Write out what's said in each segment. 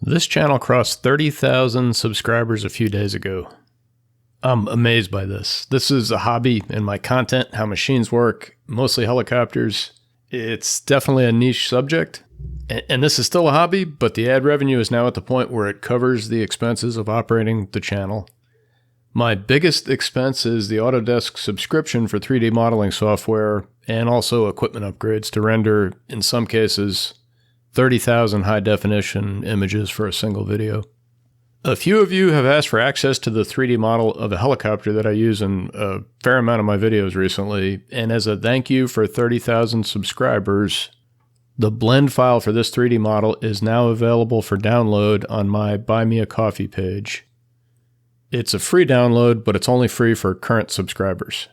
This channel crossed 30,000 subscribers a few days ago. I'm amazed by this. This is a hobby in my content, how machines work, mostly helicopters. It's definitely a niche subject, and this is still a hobby, but the ad revenue is now at the point where it covers the expenses of operating the channel. My biggest expense is the Autodesk subscription for 3D modeling software and also equipment upgrades to render, in some cases, 30,000 high-definition images for a single video. A few of you have asked for access to the 3D model of a helicopter that I use in a fair amount of my videos recently, and as a thank you for 30,000 subscribers, the blend file for this 3D model is now available for download on my Buy Me a Coffee page. It's a free download, but it's only free for current subscribers.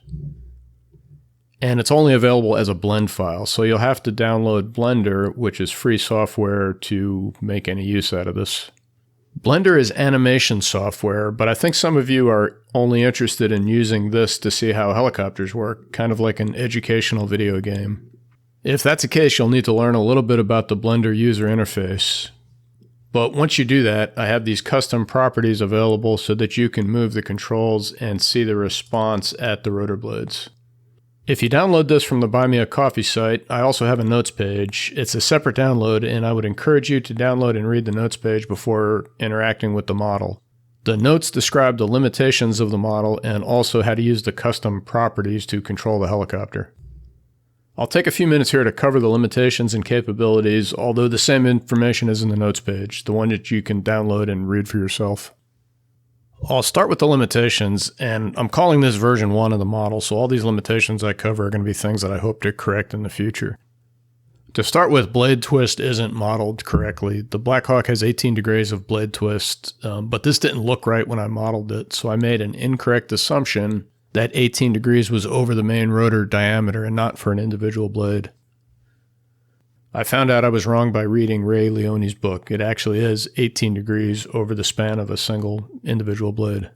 And it's only available as a blend file, so you'll have to download Blender, which is free software, to make any use out of this. Blender is animation software, but I think some of you are only interested in using this to see how helicopters work, kind of like an educational video game. If that's the case, you'll need to learn a little bit about the Blender user interface. But once you do that, I have these custom properties available so that you can move the controls and see the response at the rotor blades. If you download this from the Buy Me a Coffee site, I also have a notes page. It's a separate download, and I would encourage you to download and read the notes page before interacting with the model. The notes describe the limitations of the model and also how to use the custom properties to control the helicopter. I'll take a few minutes here to cover the limitations and capabilities, although the same information is in the notes page, the one that you can download and read for yourself. I'll start with the limitations, and I'm calling this version 1 of the model, so all these limitations I cover are going to be things that I hope to correct in the future. To start with, blade twist isn't modeled correctly. The Black Hawk has 18 degrees of blade twist, but this didn't look right when I modeled it, so I made an incorrect assumption that 18 degrees was over the main rotor diameter and not for an individual blade. I found out I was wrong by reading Ray Leone's book. It actually is 18 degrees over the span of a single individual blade.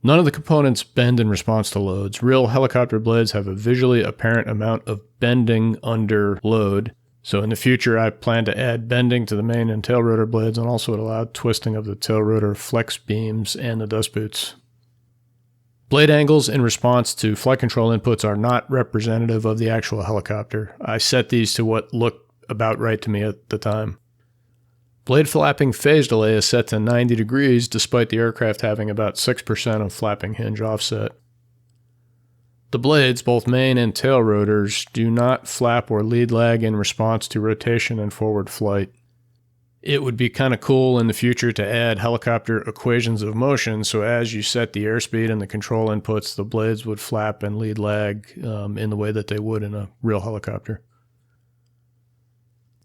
None of the components bend in response to loads. Real helicopter blades have a visually apparent amount of bending under load. So in the future, I plan to add bending to the main and tail rotor blades and also allow twisting of the tail rotor flex beams and the dust boots. Blade angles in response to flight control inputs are not representative of the actual helicopter. I set these to what looked about right to me at the time. Blade flapping phase delay is set to 90 degrees despite the aircraft having about 6% of flapping hinge offset. The blades, both main and tail rotors, do not flap or lead lag in response to rotation and forward flight. It would be kind of cool in the future to add helicopter equations of motion, so as you set the airspeed and the control inputs, the blades would flap and lead lag in the way that they would in a real helicopter.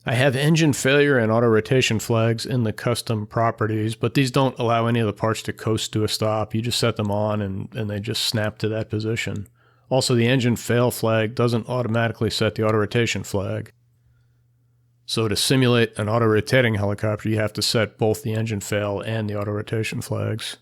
I have engine failure and auto rotation flags in the custom properties, but these don't allow any of the parts to coast to a stop. You just set them on and they just snap to that position. Also, the engine fail flag doesn't automatically set the auto rotation flag. So to simulate an auto-rotating helicopter, you have to set both the engine fail and the auto-rotation flags.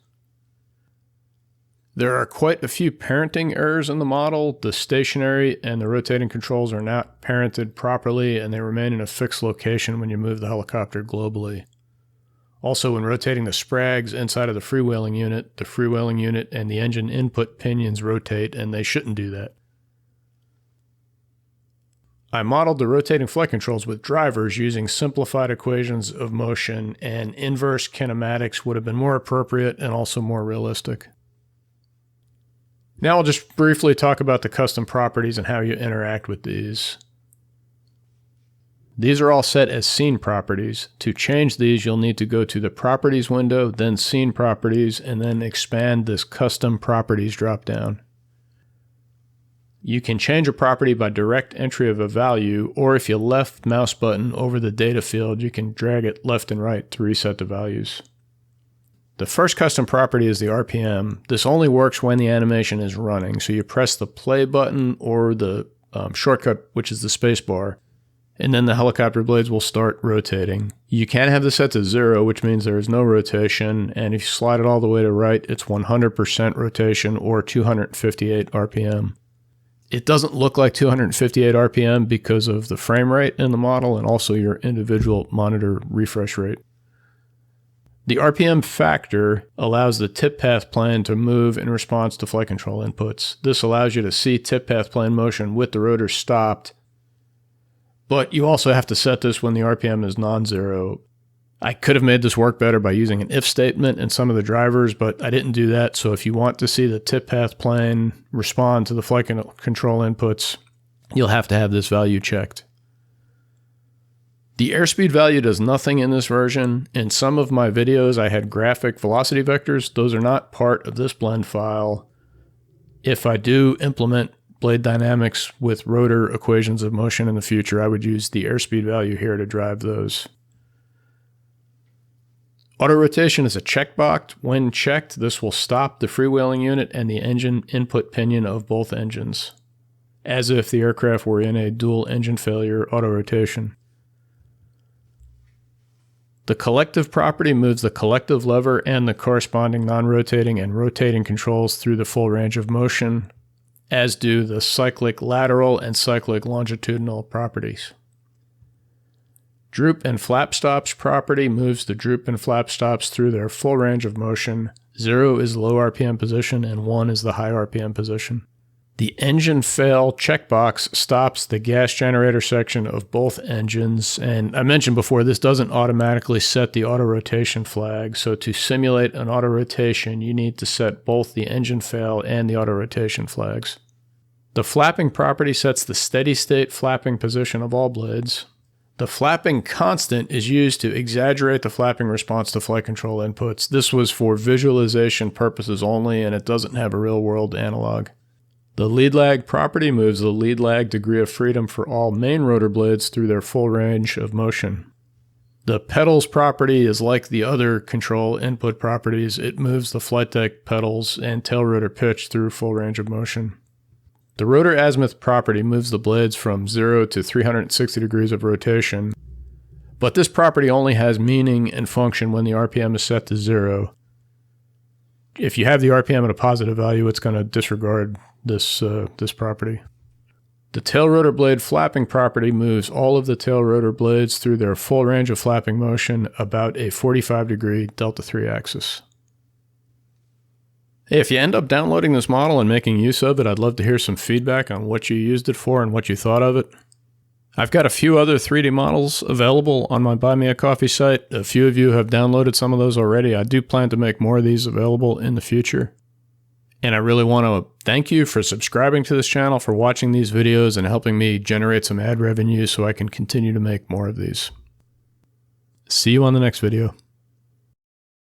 There are quite a few parenting errors in the model. The stationary and the rotating controls are not parented properly, and they remain in a fixed location when you move the helicopter globally. Also, when rotating the sprags inside of the freewheeling unit and the engine input pinions rotate, and they shouldn't do that. I modeled the rotating flight controls with drivers using simplified equations of motion, and inverse kinematics would have been more appropriate and also more realistic. Now I'll just briefly talk about the custom properties and how you interact with these. These are all set as scene properties. To change these, you'll need to go to the Properties window, then Scene Properties, and then expand this Custom Properties dropdown. You can change a property by direct entry of a value, or if you left mouse button over the data field, you can drag it left and right to reset the values. The first custom property is the RPM. This only works when the animation is running, so you press the play button or the shortcut, which is the space bar, and then the helicopter blades will start rotating. You can have this set to 0, which means there is no rotation, and if you slide it all the way to right, it's 100% rotation or 258 RPM. It doesn't look like 258 RPM because of the frame rate in the model and also your individual monitor refresh rate. The RPM factor allows the tip path plane to move in response to flight control inputs. This allows you to see tip path plane motion with the rotor stopped, but you also have to set this when the RPM is non-zero. I could have made this work better by using an if statement in some of the drivers, but I didn't do that. So if you want to see the tip path plane respond to the flight control inputs, you'll have to have this value checked. The airspeed value does nothing in this version. In some of my videos, I had graphic velocity vectors. Those are not part of this blend file. If I do implement blade dynamics with rotor equations of motion in the future, I would use the airspeed value here to drive those. Auto rotation is a checkbox. When checked, this will stop the freewheeling unit and the engine input pinion of both engines, as if the aircraft were in a dual engine failure auto rotation. The collective property moves the collective lever and the corresponding non-rotating and rotating controls through the full range of motion, as do the cyclic lateral and cyclic longitudinal properties. Droop and flap stops property moves the droop and flap stops through their full range of motion. 0 is the low RPM position and 1 is the high RPM position. The engine fail checkbox stops the gas generator section of both engines. And I mentioned before, this doesn't automatically set the auto rotation flag. So to simulate an auto rotation, you need to set both the engine fail and the auto rotation flags. The flapping property sets the steady state flapping position of all blades. The flapping constant is used to exaggerate the flapping response to flight control inputs. This was for visualization purposes only, and it doesn't have a real-world analog. The lead lag property moves the lead lag degree of freedom for all main rotor blades through their full range of motion. The pedals property is like the other control input properties. It moves the flight deck pedals and tail rotor pitch through full range of motion. The rotor azimuth property moves the blades from 0 to 360 degrees of rotation, but this property only has meaning and function when the RPM is set to 0. If you have the RPM at a positive value, it's going to disregard this property. The tail rotor blade flapping property moves all of the tail rotor blades through their full range of flapping motion about a 45-degree delta 3 axis. Hey, if you end up downloading this model and making use of it, I'd love to hear some feedback on what you used it for and what you thought of it. I've got a few other 3D models available on my Buy Me a Coffee site. A few of you have downloaded some of those already. I do plan to make more of these available in the future. And I really want to thank you for subscribing to this channel, for watching these videos, and helping me generate some ad revenue so I can continue to make more of these. See you on the next video.